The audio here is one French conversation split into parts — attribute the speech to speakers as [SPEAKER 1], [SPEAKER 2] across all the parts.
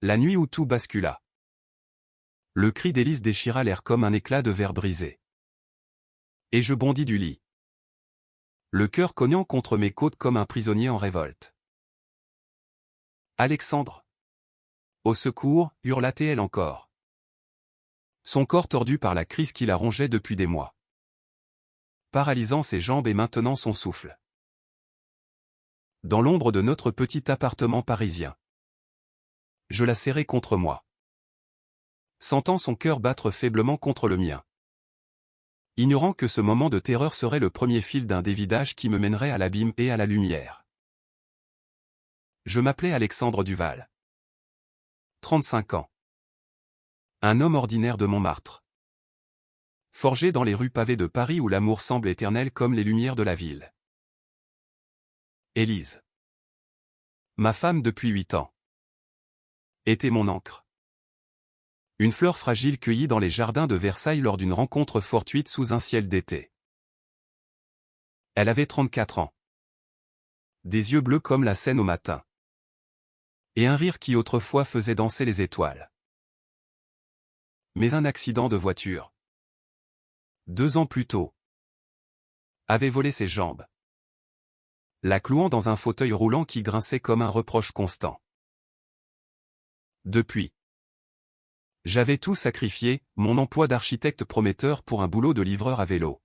[SPEAKER 1] La nuit où tout bascula. Le cri d'Élise déchira l'air comme un éclat de verre brisé. Et je bondis du lit. Le cœur cognant contre mes côtes comme un prisonnier en révolte. Alexandre! Au secours, hurla-t-elle encore. Son corps tordu par la crise qui la rongeait depuis des mois. Paralysant ses jambes et maintenant son souffle. Dans l'ombre de notre petit appartement parisien. Je la serrai contre moi. Sentant son cœur battre faiblement contre le mien. Ignorant que ce moment de terreur serait le premier fil d'un dévidage qui me mènerait à l'abîme et à la lumière. Je m'appelais Alexandre Duval. 35 ans. Un homme ordinaire de Montmartre. Forgé dans les rues pavées de Paris où l'amour semble éternel comme les lumières de la ville. Élise. Ma femme depuis 8 ans. Était mon ancre. Une fleur fragile cueillie dans les jardins de Versailles lors d'une rencontre fortuite sous un ciel d'été. Elle avait 34 ans. Des yeux bleus comme la Seine au matin. Et un rire qui autrefois faisait danser les étoiles. Mais un accident de voiture. 2 ans plus tôt. Avait volé ses jambes. La clouant dans un fauteuil roulant qui grinçait comme un reproche constant. Depuis. J'avais tout sacrifié, mon emploi d'architecte prometteur pour un boulot de livreur à vélo.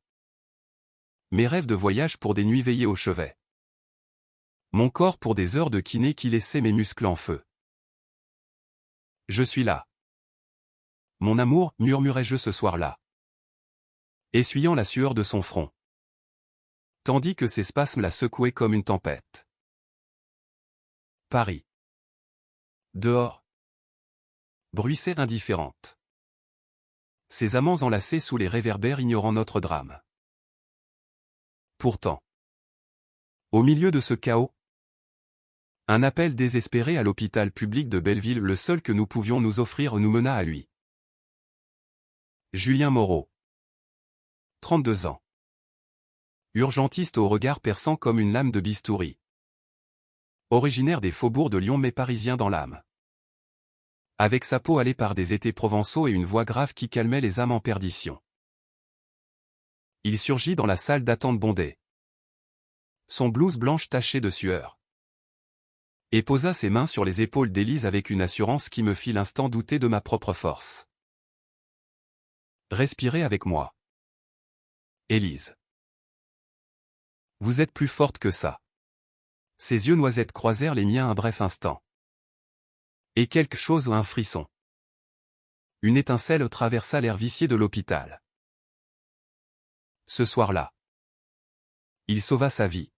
[SPEAKER 1] Mes rêves de voyage pour des nuits veillées au chevet. Mon corps pour des heures de kiné qui laissaient mes muscles en feu. Je suis là. Mon amour, murmurai-je ce soir-là. Essuyant la sueur de son front. Tandis que ses spasmes la secouaient comme une tempête. Paris. Dehors. Bruissait indifférente. Ses amants enlacés sous les réverbères ignorant notre drame. Pourtant. Au milieu de ce chaos. Un appel désespéré à l'hôpital public de Belleville, le seul que nous pouvions nous offrir, nous mena à lui. Julien Moreau. 32 ans. Urgentiste au regard perçant comme une lame de bistouri. Originaire des faubourgs de Lyon mais parisien dans l'âme. Avec sa peau hâlée par des étés provençaux et une voix grave qui calmait les âmes en perdition. Il surgit dans la salle d'attente bondée. Son blouse blanche tachée de sueur. Et posa ses mains sur les épaules d'Élise avec une assurance qui me fit l'instant douter de ma propre force. Respirez avec moi. Élise. Vous êtes plus forte que ça. Ses yeux noisettes croisèrent les miens un bref instant. Et quelque chose, un frisson. Une étincelle traversa l'air vicié de l'hôpital. Ce soir-là. Il sauva sa vie.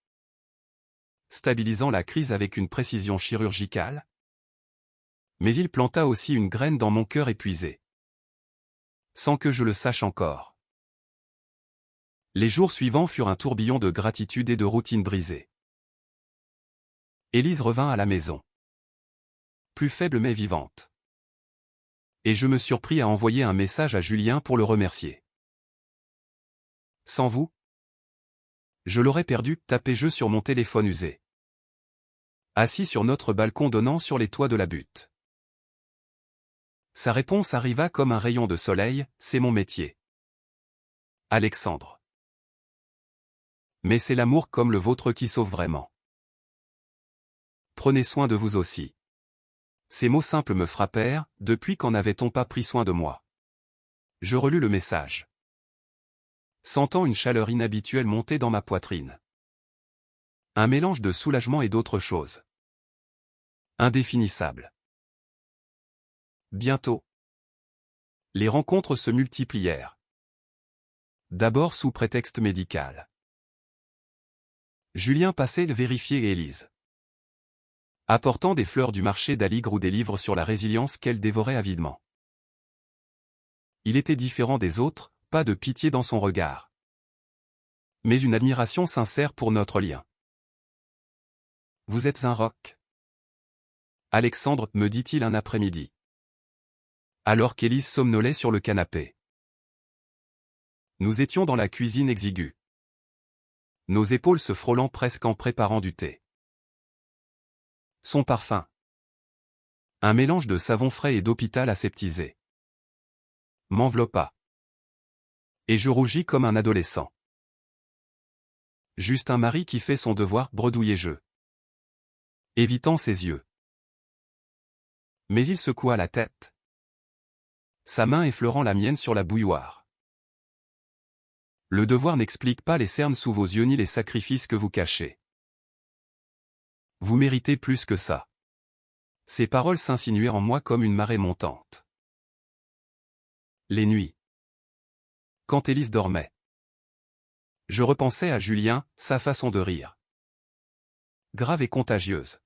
[SPEAKER 1] Stabilisant la crise avec une précision chirurgicale. Mais il planta aussi une graine dans mon cœur épuisé. Sans que je le sache encore. Les jours suivants furent un tourbillon de gratitude et de routine brisée. Élise revint à la maison. Plus faible mais vivante. Et je me surpris à envoyer un message à Julien pour le remercier. Sans vous, je l'aurais perdu, tapai-je sur mon téléphone usé. Assis sur notre balcon donnant sur les toits de la butte. Sa réponse arriva comme un rayon de soleil, c'est mon métier. Alexandre. Mais c'est l'amour comme le vôtre qui sauve vraiment. Prenez soin de vous aussi. Ces mots simples me frappèrent, depuis quand n'avait-on pas pris soin de moi? Je relus le message. Sentant une chaleur inhabituelle monter dans ma poitrine. Un mélange de soulagement et d'autre chose. Indéfinissable. Bientôt. Les rencontres se multiplièrent. D'abord sous prétexte médical. Julien passait vérifier Élise. Apportant des fleurs du marché d'Aligre ou des livres sur la résilience qu'elle dévorait avidement. Il était différent des autres, pas de pitié dans son regard. Mais une admiration sincère pour notre lien. Vous êtes un roc. Alexandre, me dit-il un après-midi. Alors qu'Élise somnolait sur le canapé. Nous étions dans la cuisine exiguë. Nos épaules se frôlant presque en préparant du thé. Son parfum. Un mélange de savon frais et d'hôpital aseptisé m'enveloppa. Et je rougis comme un adolescent. Juste un mari qui fait son devoir, bredouillai-je, évitant ses yeux. Mais il secoua la tête, sa main effleurant la mienne sur la bouilloire. Le devoir n'explique pas les cernes sous vos yeux ni les sacrifices que vous cachez. Vous méritez plus que ça. Ces paroles s'insinuaient en moi comme une marée montante. Les nuits. Quand Élise dormait. Je repensais à Julien, sa façon de rire. Grave et contagieuse.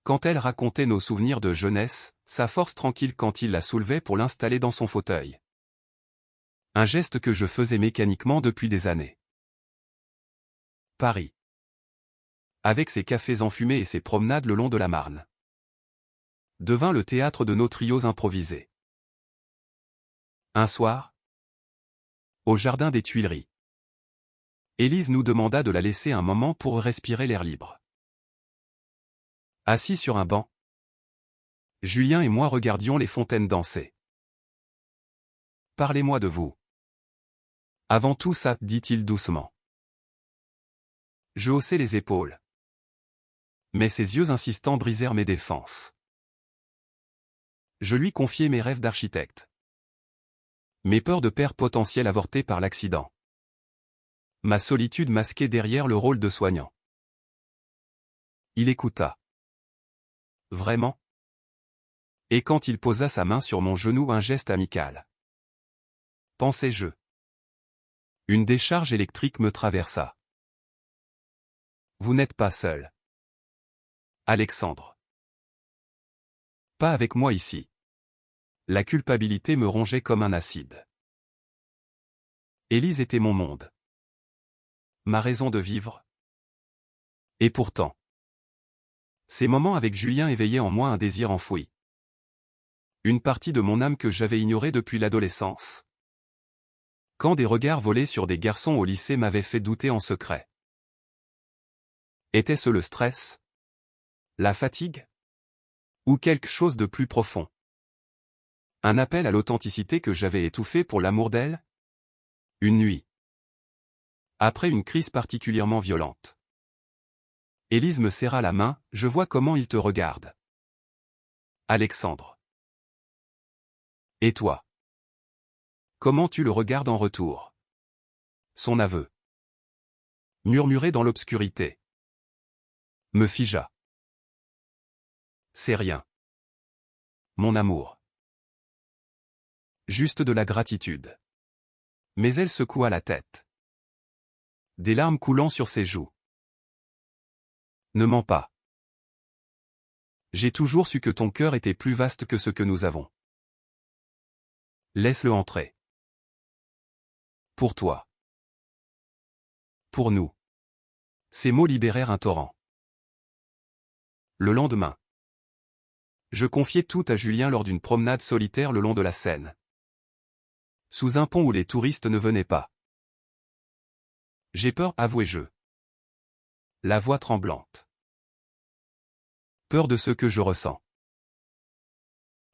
[SPEAKER 1] Quand elle racontait nos souvenirs de jeunesse, sa force tranquille quand il la soulevait pour l'installer dans son fauteuil. Un geste que je faisais mécaniquement depuis des années. Paris. Avec ses cafés enfumés et ses promenades le long de la Marne, devint le théâtre de nos trios improvisés. Un soir, au jardin des Tuileries, Élise nous demanda de la laisser un moment pour respirer l'air libre. Assis sur un banc, Julien et moi regardions les fontaines danser. « Parlez-moi de vous. » « Avant tout ça, dit-il doucement. Je haussai les épaules. Mais ses yeux insistants brisèrent mes défenses. Je lui confiai mes rêves d'architecte. Mes peurs de père potentiel avorté par l'accident. Ma solitude masquée derrière le rôle de soignant. Il écouta. Vraiment? Et quand il posa sa main sur mon genou, un geste amical. Pensai-je. Une décharge électrique me traversa. Vous n'êtes pas seul. Alexandre. Pas avec moi ici. La culpabilité me rongeait comme un acide. Élise était mon monde. Ma raison de vivre. Et pourtant, ces moments avec Julien éveillaient en moi un désir enfoui. Une partie de mon âme que j'avais ignorée depuis l'adolescence. Quand des regards volés sur des garçons au lycée m'avaient fait douter en secret. Était-ce le stress? La fatigue? Ou quelque chose de plus profond? Un appel à l'authenticité que j'avais étouffé pour l'amour d'elle? Une nuit. Après une crise particulièrement violente. Élise me serra la main, je vois comment il te regarde. Alexandre. Et toi? Comment tu le regardes en retour? Son aveu. Murmuré dans l'obscurité. Me figea. C'est rien. Mon amour. Juste de la gratitude. Mais elle secoua la tête. Des larmes coulant sur ses joues. Ne mens pas. J'ai toujours su que ton cœur était plus vaste que ce que nous avons. Laisse-le entrer. Pour toi. Pour nous. Ces mots libérèrent un torrent. Le lendemain. Je confiai tout à Julien lors d'une promenade solitaire le long de la Seine. Sous un pont où les touristes ne venaient pas. J'ai peur, avouai-je. La voix tremblante. Peur de ce que je ressens.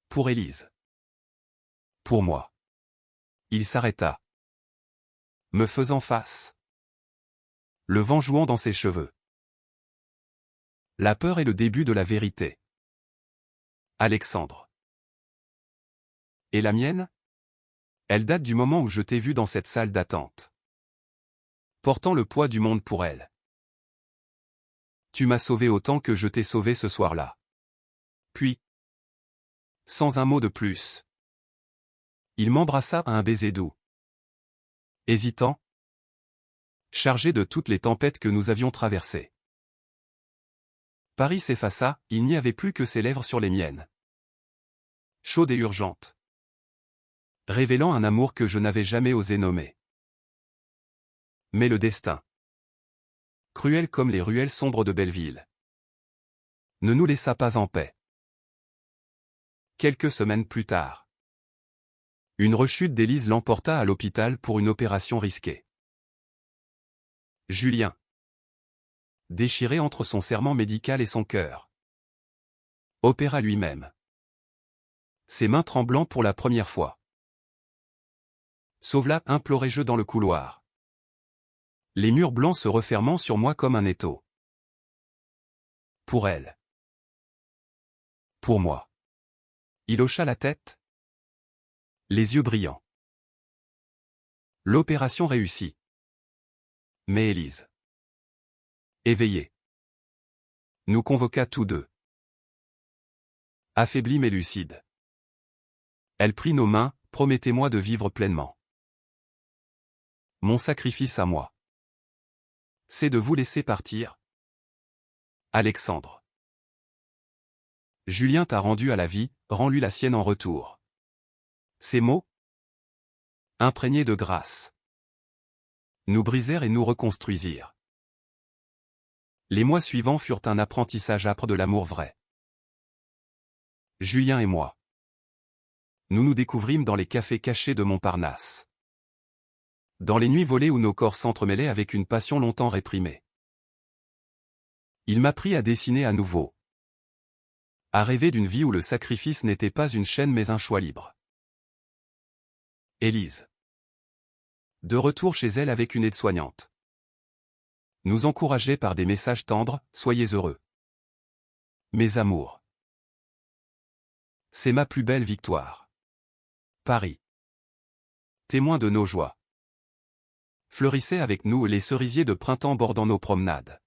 [SPEAKER 1] Pour Élise. Pour moi. Il s'arrêta. Me faisant face. Le vent jouant dans ses cheveux. La peur est le début de la vérité. Alexandre. Et la mienne? Elle date du moment où je t'ai vu dans cette salle d'attente. Portant le poids du monde pour elle. Tu m'as sauvé autant que je t'ai sauvé ce soir-là. Puis, sans un mot de plus, il m'embrassa à un baiser doux. Hésitant, chargé de toutes les tempêtes que nous avions traversées. Paris s'effaça, il n'y avait plus que ses lèvres sur les miennes. Chaude et urgente. Révélant un amour que je n'avais jamais osé nommer. Mais le destin, cruel comme les ruelles sombres de Belleville, ne nous laissa pas en paix. Quelques semaines plus tard, une rechute d'Élise l'emporta à l'hôpital pour une opération risquée. Julien, déchiré entre son serment médical et son cœur, Opéra lui-même. Ses mains tremblant pour la première fois. Sauve-la, implorai-je dans le couloir. Les murs blancs se refermant sur moi comme un étau. Pour elle. Pour moi. Il hocha la tête. Les yeux brillants. L'opération réussit. Mais Élise, éveillée, nous convoqua tous deux. Affaiblie mais lucide. Elle prit nos mains, promettez-moi de vivre pleinement. Mon sacrifice à moi, c'est de vous laisser partir. Alexandre. Julien t'a rendu à la vie, rends-lui la sienne en retour. Ces mots, imprégnés de grâce, nous brisèrent et nous reconstruisirent. Les mois suivants furent un apprentissage âpre de l'amour vrai. Julien et moi. Nous nous découvrîmes dans les cafés cachés de Montparnasse. Dans les nuits volées où nos corps s'entremêlaient avec une passion longtemps réprimée. Il m'apprit à dessiner à nouveau. À rêver d'une vie où le sacrifice n'était pas une chaîne mais un choix libre. Élise. De retour chez elle avec une aide-soignante. Nous encourageait par des messages tendres, soyez heureux. Mes amours. C'est ma plus belle victoire. Paris. Témoin de nos joies. Fleurissaient avec nous les cerisiers de printemps bordant nos promenades.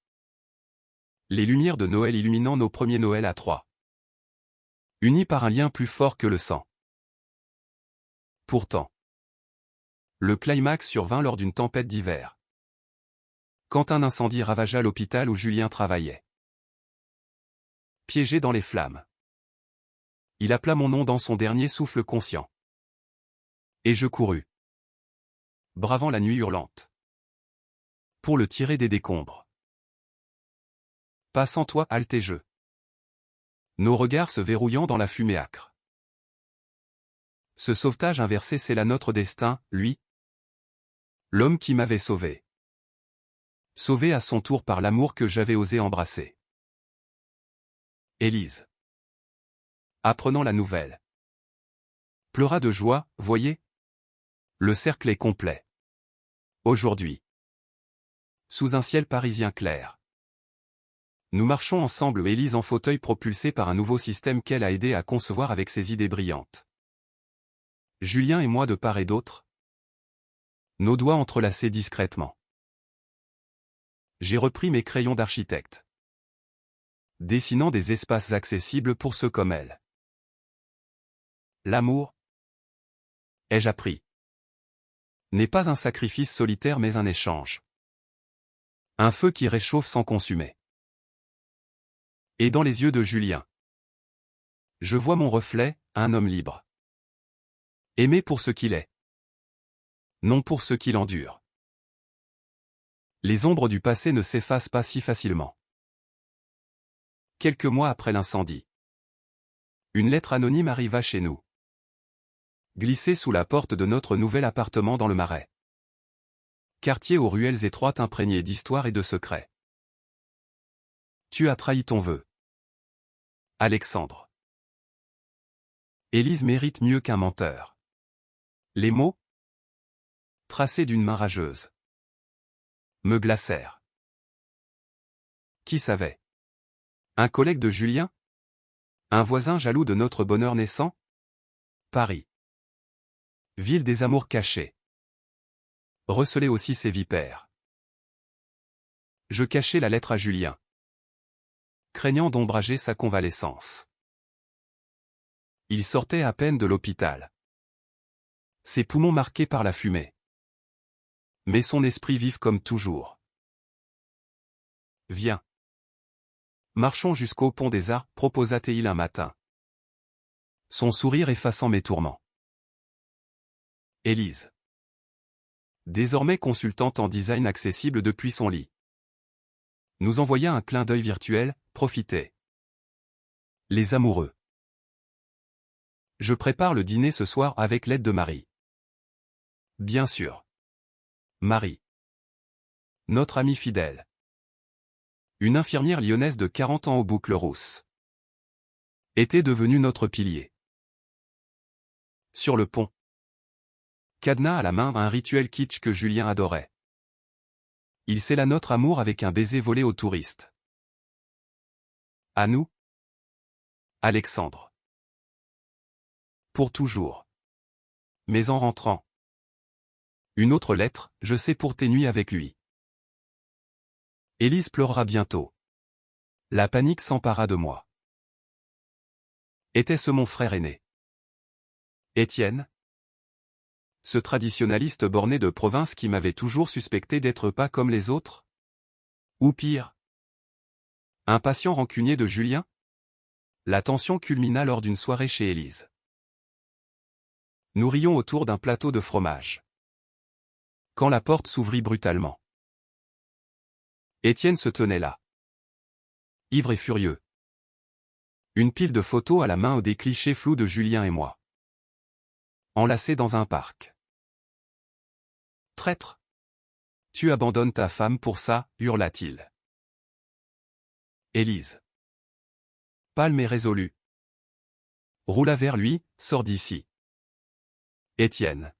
[SPEAKER 1] Les lumières de Noël illuminant nos premiers Noëls à trois. Unis par un lien plus fort que le sang. Pourtant. Le climax survint lors d'une tempête d'hiver. Quand un incendie ravagea l'hôpital où Julien travaillait. Piégé dans les flammes. Il appela mon nom dans son dernier souffle conscient. Et je courus. Bravant la nuit hurlante. Pour le tirer des décombres. Pas sans toi, haltai-je. Nos regards se verrouillant dans la fumée âcre. Ce sauvetage inversé scella notre destin, lui. L'homme qui m'avait sauvé. Sauvé à son tour par l'amour que j'avais osé embrasser. Élise. Apprenant la nouvelle. Pleura de joie, voyez. Le cercle est complet. Aujourd'hui. Sous un ciel parisien clair. Nous marchons ensemble, Élise en fauteuil propulsé par un nouveau système qu'elle a aidé à concevoir avec ses idées brillantes. Julien et moi de part et d'autre. Nos doigts entrelacés discrètement. J'ai repris mes crayons d'architecte. Dessinant des espaces accessibles pour ceux comme elle. L'amour, ai-je appris, n'est pas un sacrifice solitaire mais un échange. Un feu qui réchauffe sans consumer. Et dans les yeux de Julien, je vois mon reflet, un homme libre. Aimé pour ce qu'il est. Non pour ce qu'il endure. Les ombres du passé ne s'effacent pas si facilement. Quelques mois après l'incendie. Une lettre anonyme arriva chez nous. Glissée sous la porte de notre nouvel appartement dans le Marais. Quartier aux ruelles étroites imprégnées d'histoire et de secrets. Tu as trahi ton vœu. Alexandre. Élise mérite mieux qu'un menteur. Les mots, tracés d'une main rageuse, me glacèrent. Qui savait? Un collègue de Julien? Un voisin jaloux de notre bonheur naissant? Paris. Ville des amours cachés. Recelait aussi ses vipères. Je cachai la lettre à Julien. Craignant d'ombrager sa convalescence. Il sortait à peine de l'hôpital. Ses poumons marqués par la fumée. Mais son esprit vif comme toujours. Viens. Marchons jusqu'au pont des Arts, proposa-t-il un matin. Son sourire effaçant mes tourments. Élise. Désormais consultante en design accessible depuis son lit. Nous envoya un clin d'œil virtuel, profitez. Les amoureux. Je prépare le dîner ce soir avec l'aide de Marie. Bien sûr. Marie. Notre amie fidèle. Une infirmière lyonnaise de 40 ans aux boucles rousses. était devenu notre pilier. Sur le pont. Cadenas à la main, un rituel kitsch que Julien adorait. Il scella notre amour avec un baiser volé aux touristes. À nous, Alexandre. Pour toujours. Mais en rentrant. Une autre lettre, je sais pour tes nuits avec lui. Élise pleurera bientôt. La panique s'empara de moi. Était-ce mon frère aîné? Étienne? Ce traditionnaliste borné de province qui m'avait toujours suspecté d'être pas comme les autres? Ou pire? Un patient rancunier de Julien? La tension culmina lors d'une soirée chez Élise. Nous rions autour d'un plateau de fromage. Quand la porte s'ouvrit brutalement. Étienne se tenait là. Ivre et furieux. Une pile de photos à la main, des clichés flous de Julien et moi. Enlacés dans un parc. Traître! Tu abandonnes ta femme pour ça, hurla-t-il. Élise. Pâle et résolue. Roula vers lui, sors d'ici. Étienne.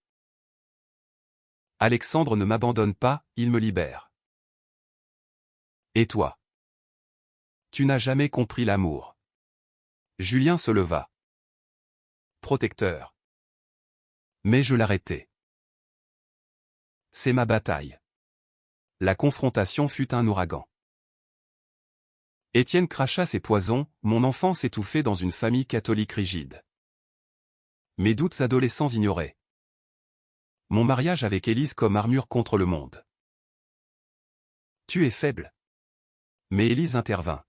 [SPEAKER 1] Alexandre ne m'abandonne pas, il me libère. Et toi? Tu n'as jamais compris l'amour. Julien se leva. Protecteur. Mais je l'arrêtai. C'est ma bataille. La confrontation fut un ouragan. Étienne cracha ses poisons, mon enfance étouffée dans une famille catholique rigide. Mes doutes adolescents ignorés. Mon mariage avec Élise comme armure contre le monde. Tu es faible. Mais Élise intervint.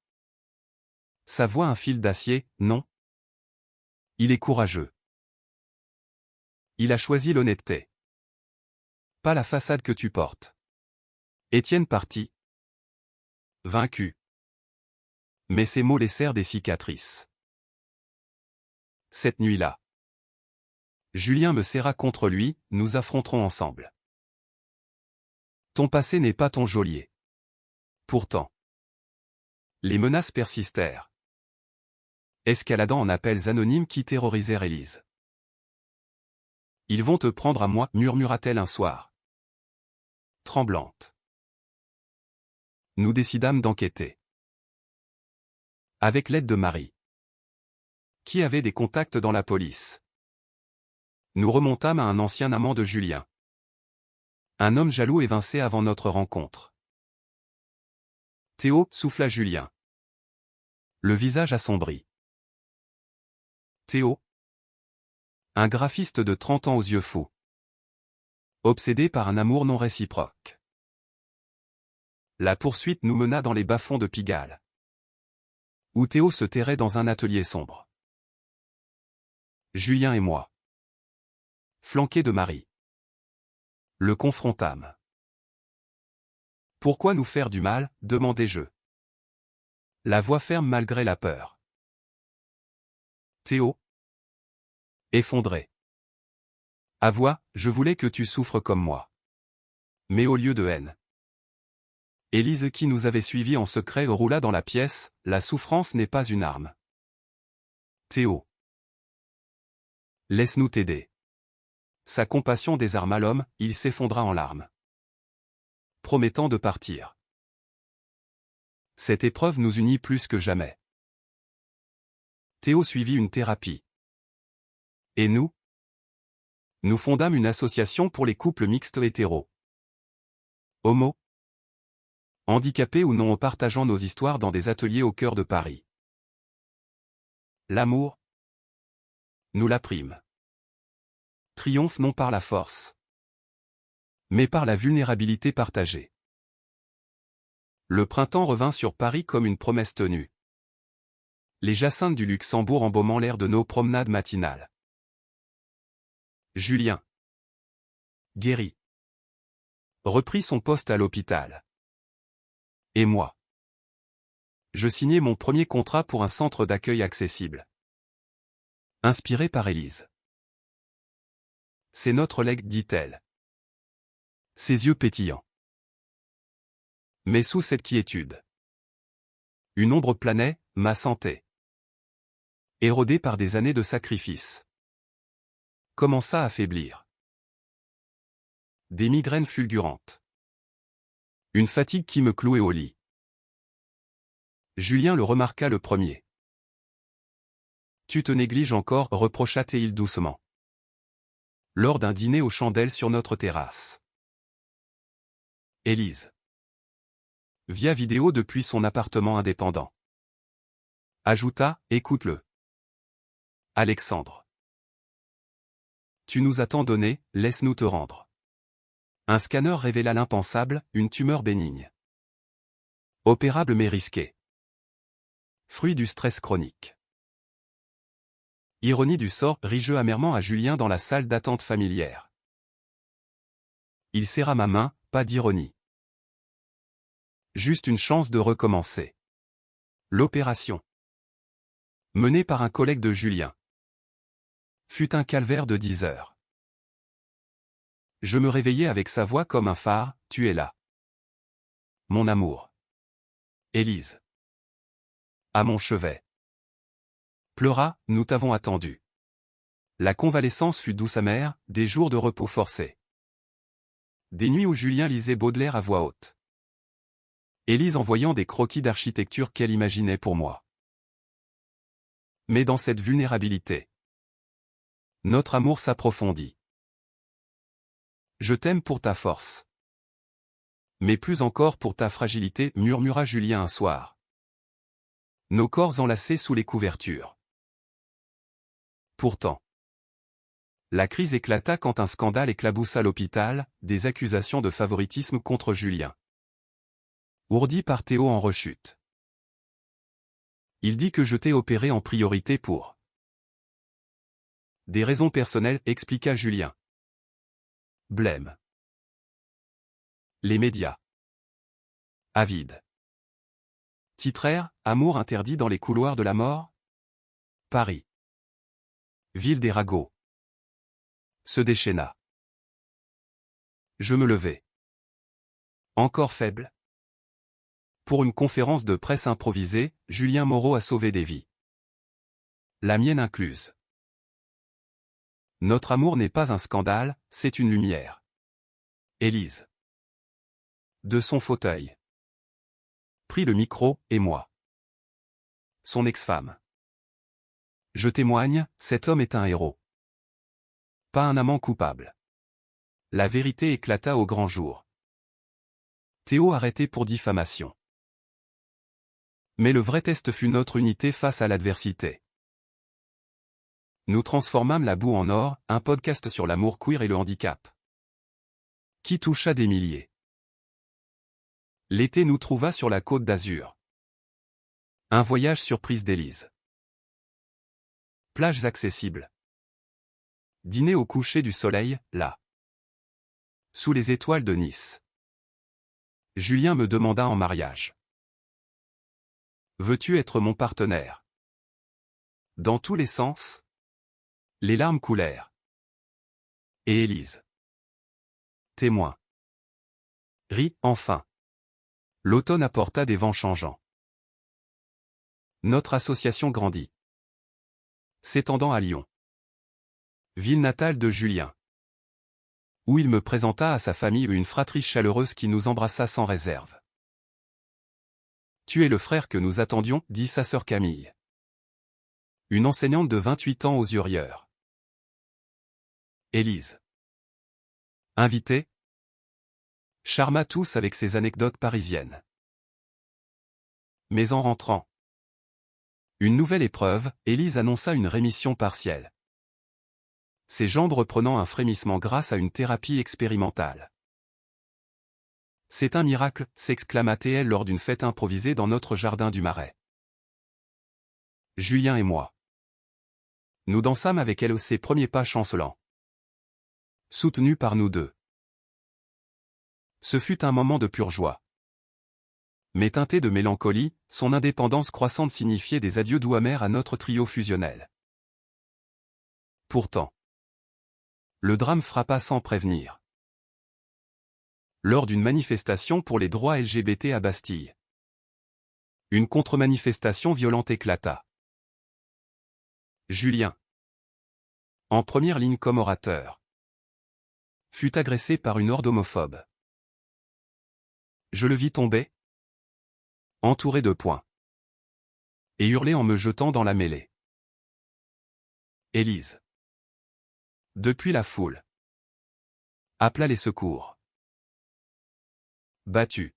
[SPEAKER 1] Sa voix un fil d'acier, non? Il est courageux. Il a choisi l'honnêteté. Pas la façade que tu portes. Étienne partit. Vaincu. Mais ces mots laissèrent des cicatrices. Cette nuit-là. Julien me serra contre lui, nous affronterons ensemble. Ton passé n'est pas ton geôlier. Pourtant. Les menaces persistèrent. Escaladant en appels anonymes qui terrorisèrent Élise. Ils vont te prendre à moi, murmura-t-elle un soir. Tremblante. Nous décidâmes d'enquêter. Avec l'aide de Marie. Qui avait des contacts dans la police. Nous remontâmes à un ancien amant de Julien. Un homme jaloux évincé avant notre rencontre. Théo, souffla Julien. Le visage assombri. Théo. Un graphiste de 30 ans aux yeux fous. Obsédé par un amour non réciproque. La poursuite nous mena dans les bas-fonds de Pigalle. Où Théo se terrait dans un atelier sombre. Julien et moi. Flanqués de Marie. Le confrontâmes. Pourquoi nous faire du mal, demandai-je. La voix ferme malgré la peur. Théo. Effondré. Avoue, je voulais que tu souffres comme moi. Mais au lieu de haine. Élise qui nous avait suivis en secret roula dans la pièce, la souffrance n'est pas une arme. Théo. Laisse-nous t'aider. Sa compassion désarma l'homme, il s'effondra en larmes. Promettant de partir. Cette épreuve nous unit plus que jamais. Théo suivit une thérapie. Et nous? Nous fondâmes une association pour les couples mixtes hétéros. Homo. Handicapés ou non, en partageant nos histoires dans des ateliers au cœur de Paris. L'amour. Nous l'apprîmes. Triomphe non par la force, mais par la vulnérabilité partagée. Le printemps revint sur Paris comme une promesse tenue. Les jacinthes du Luxembourg embaumant l'air de nos promenades matinales. Julien. Guéri. Reprit son poste à l'hôpital. Et moi. Je signai mon premier contrat pour un centre d'accueil accessible. Inspiré par Élise. C'est notre legs, dit-elle. Ses yeux pétillants. Mais sous cette quiétude. Une ombre planait, ma santé. Érodé par des années de sacrifices. Commença à faiblir. Des migraines fulgurantes. Une fatigue qui me clouait au lit. Julien le remarqua le premier. Tu te négliges encore, reprocha Théil doucement. Lors d'un dîner aux chandelles sur notre terrasse. Élise. Via vidéo depuis son appartement indépendant. Ajouta, écoute-le. Alexandre. Tu nous as tant donné, laisse-nous te rendre. Un scanner révéla l'impensable, une tumeur bénigne. Opérable mais risquée. Fruit du stress chronique. Ironie du sort, rit-je amèrement à Julien dans la salle d'attente familière. Il serra ma main, pas d'ironie. Juste une chance de recommencer. L'opération, menée par un collègue de Julien, fut un calvaire de 10 heures. Je me réveillais avec sa voix comme un phare, tu es là. Mon amour. Élise. À mon chevet. Pleura, nous t'avons attendu. La convalescence fut douce amère, des jours de repos forcé. Des nuits où Julien lisait Baudelaire à voix haute. Élise en voyant des croquis d'architecture qu'elle imaginait pour moi. Mais dans cette vulnérabilité, notre amour s'approfondit. Je t'aime pour ta force. Mais plus encore pour ta fragilité, murmura Julien un soir. Nos corps enlacés sous les couvertures. Pourtant, la crise éclata quand un scandale éclaboussa l'hôpital, des accusations de favoritisme contre Julien. Ourdi par Théo en rechute. Il dit que je t'ai opéré en priorité pour des raisons personnelles, expliqua Julien. Blême. Les médias. Avides. Titrèrent, Amour interdit dans les couloirs de la mort. Paris. Ville des ragots. Se déchaîna. Je me levai. Encore faible. Pour une conférence de presse improvisée, Julien Moreau a sauvé des vies. La mienne incluse. Notre amour n'est pas un scandale, c'est une lumière. Élise. De son fauteuil. Prit le micro, et moi. Son ex-femme. Je témoigne, cet homme est un héros. Pas un amant coupable. La vérité éclata au grand jour. Théo arrêté pour diffamation. Mais le vrai test fut notre unité face à l'adversité. Nous transformâmes la boue en or, un podcast sur l'amour queer et le handicap. Qui toucha des milliers. L'été nous trouva sur la côte d'Azur. Un voyage surprise d'Élise. Plages accessibles. Dîner au coucher du soleil, là. Sous les étoiles de Nice. Julien me demanda en mariage. Veux-tu être mon partenaire? Dans tous les sens. Les larmes coulèrent. Et Élise. Témoin. Rit, enfin. L'automne apporta des vents changeants. Notre association grandit. S'étendant à Lyon. Ville natale de Julien. Où il me présenta à sa famille une fratrie chaleureuse qui nous embrassa sans réserve. Tu es le frère que nous attendions, dit sa sœur Camille. Une enseignante de 28 ans aux yeux rieurs. Élise. Invitée. Charma tous avec ses anecdotes parisiennes. Mais en rentrant. Une nouvelle épreuve, Élise annonça une rémission partielle. Ses jambes reprenant un frémissement grâce à une thérapie expérimentale. C'est un miracle, s'exclama Théel lors d'une fête improvisée dans notre jardin du Marais. Julien et moi. Nous dansâmes avec elle ses premiers pas chancelants. Soutenus par nous deux. Ce fut un moment de pure joie. Mais teinté de mélancolie, son indépendance croissante signifiait des adieux doux amers à notre trio fusionnel. Pourtant, le drame frappa sans prévenir. Lors d'une manifestation pour les droits LGBT à Bastille. Une contre-manifestation violente éclata. Julien, en première ligne comme orateur, fut agressé par une horde homophobe. Je le vis tomber, entouré de poings, et hurler en me jetant dans la mêlée. Élise, depuis la foule, appela les secours. Battu,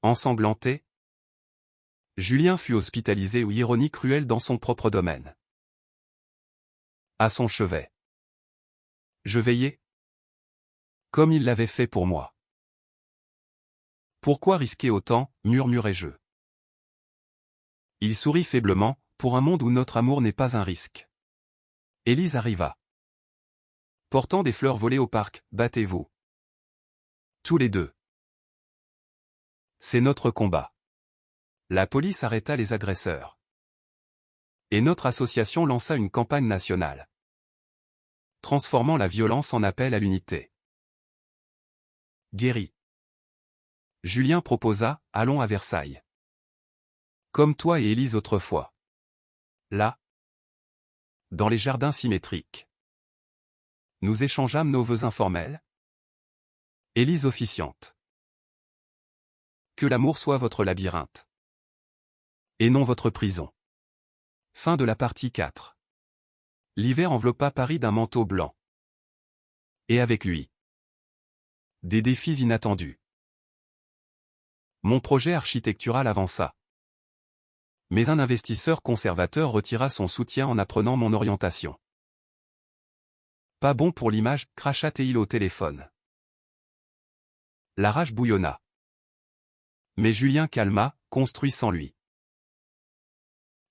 [SPEAKER 1] ensanglanté, Julien fut hospitalisé ou ironie cruelle dans son propre domaine. À son chevet, je veillais, comme il l'avait fait pour moi. Pourquoi risquer autant, murmurai-je. Il sourit faiblement, pour un monde où notre amour n'est pas un risque. Élise arriva. Portant des fleurs volées au parc, battez-vous. Tous les deux. C'est notre combat. La police arrêta les agresseurs. Et notre association lança une campagne nationale, transformant la violence en appel à l'unité. Guéri. Julien proposa, allons à Versailles. Comme toi et Élise autrefois. Là, dans les jardins symétriques. Nous échangeâmes nos vœux informels. Élise officiante. Que l'amour soit votre labyrinthe. Et non votre prison. Fin de la partie 4. L'hiver enveloppa Paris d'un manteau blanc. Et avec lui, des défis inattendus. Mon projet architectural avança. Mais un investisseur conservateur retira son soutien en apprenant mon orientation. Pas bon pour l'image, cracha-t-il au téléphone. La rage bouillonna. Mais Julien calma, construit sans lui.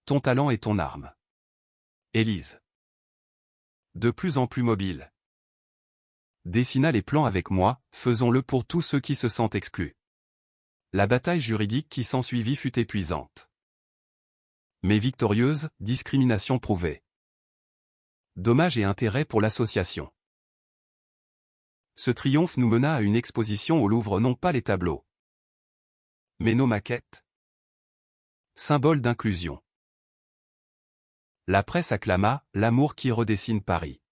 [SPEAKER 1] Ton talent est ton arme. Élise. De plus en plus mobile. Dessina les plans avec moi, faisons-le pour tous ceux qui se sentent exclus. La bataille juridique qui s'ensuivit fut épuisante. Mais victorieuse, discrimination prouvée. Dommages et intérêts pour l'association. Ce triomphe nous mena à une exposition au Louvre, non pas les tableaux, mais nos maquettes. Symbole d'inclusion. La presse acclama « L'amour qui redessine Paris ».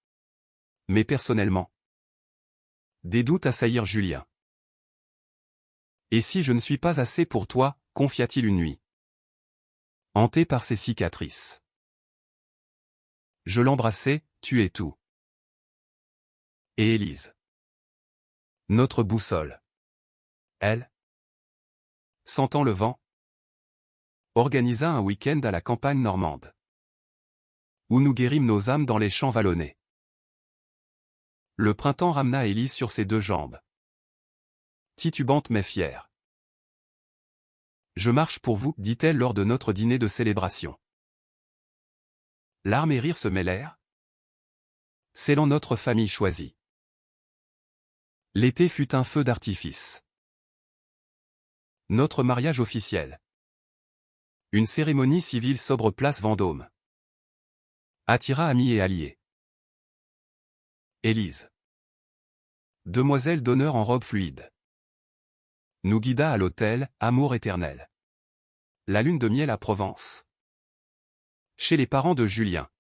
[SPEAKER 1] Mais personnellement, des doutes assaillirent Julien. Et si je ne suis pas assez pour toi, confia-t-il une nuit, hanté par ses cicatrices. Je l'embrassai, tu es tout. Et Élise, notre boussole. Elle, sentant le vent, organisa un week-end à la campagne normande, où nous guérîmes nos âmes dans les champs vallonnés. Le printemps ramena Élise sur ses deux jambes, titubante mais fière. Je marche pour vous, dit-elle lors de notre dîner de célébration. Larmes et rires se mêlèrent, scellant notre famille choisie. L'été fut un feu d'artifice. Notre mariage officiel. Une cérémonie civile sobre place Vendôme. Attira amis et alliés. Élise, demoiselle d'honneur en robe fluide, nous guida à l'hôtel, amour éternel. La lune de miel à Provence. Chez les parents de Julien.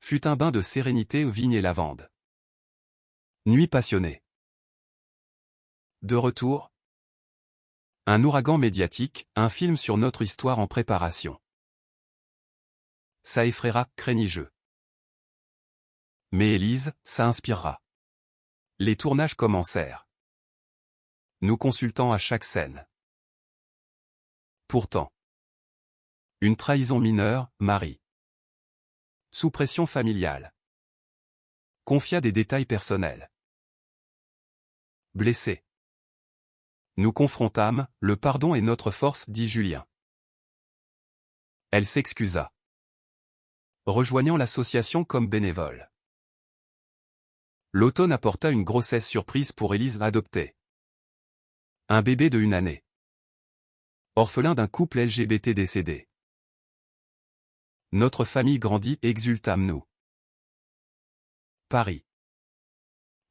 [SPEAKER 1] Fut un bain de sérénité aux vignes et lavandes. Nuit passionnée. De retour. Un ouragan médiatique, un film sur notre histoire en préparation. Ça effraiera, craignit-je. Mais Élise, ça inspirera. Les tournages commencèrent. Nous consultant à chaque scène. Pourtant. Une trahison mineure, Marie. Sous pression familiale. Confia des détails personnels. Blessé. Nous confrontâmes, le pardon est notre force, dit Julien. Elle s'excusa, rejoignant l'association comme bénévole. L'automne apporta une grossesse surprise pour Élise adoptée. Un bébé de 1 année. Orphelin d'un couple LGBT décédé. Notre famille grandit, exultâmes-nous. Paris.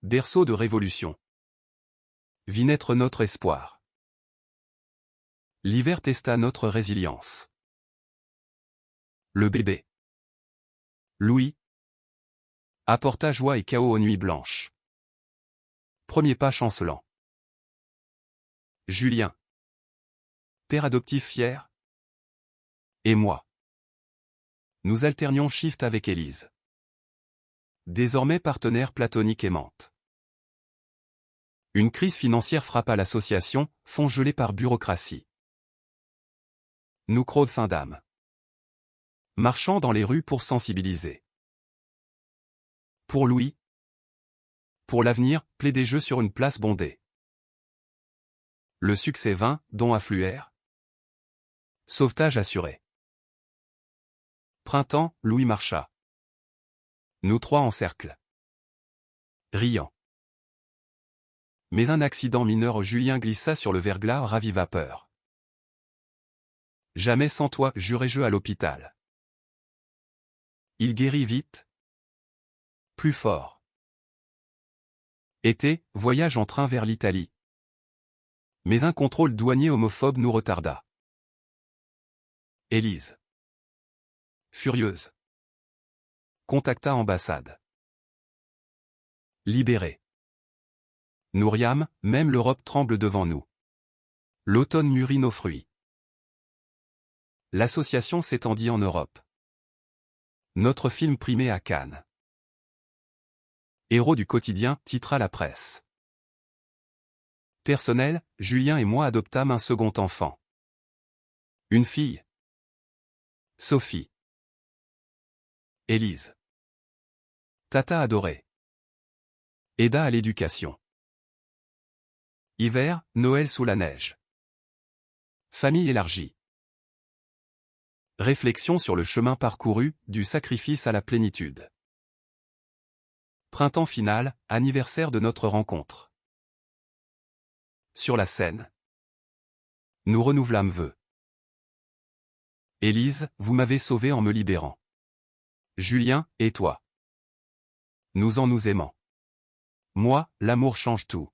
[SPEAKER 1] Berceau de révolution. Vit naître notre espoir. L'hiver testa notre résilience. Le bébé. Louis apporta joie et chaos aux nuits blanches. Premier pas chancelant. Julien, père adoptif fier. Et moi. Nous alternions shift avec Élise. Désormais partenaire platonique aimante. Une crise financière frappa l'association, fonds gelés par bureaucratie. Nous crowdfundâmes. Marchant dans les rues pour sensibiliser. Pour Louis. Pour l'avenir, plaider jeux sur une place bondée. Le succès vint, dons affluèrent. Sauvetage assuré. Printemps, Louis marcha. Nous trois en cercle. Riant. Mais un accident mineur, Julien glissa sur le verglas, raviva peur. Jamais sans toi, jurai-je à l'hôpital. Il guérit vite. Plus fort. Été, voyage en train vers l'Italie. Mais un contrôle douanier homophobe nous retarda. Élise, furieuse, contacta ambassade. Libérée. Nous riâmes, même l'Europe tremble devant nous. L'automne mûrit nos fruits. L'association s'étendit en Europe. Notre film primé à Cannes. Héros du quotidien, titra la presse. Personnel, Julien et moi adoptâmes un second enfant. Une fille. Sophie. Élise. Tata adorée. Aida à l'éducation. Hiver, Noël sous la neige. Famille élargie. Réflexion sur le chemin parcouru, du sacrifice à la plénitude. Printemps final, anniversaire de notre rencontre. Sur la scène. Nous renouvelâmes vœux. Élise, vous m'avez sauvé en me libérant. Julien, et toi? Nous aimants. Moi, l'amour change tout.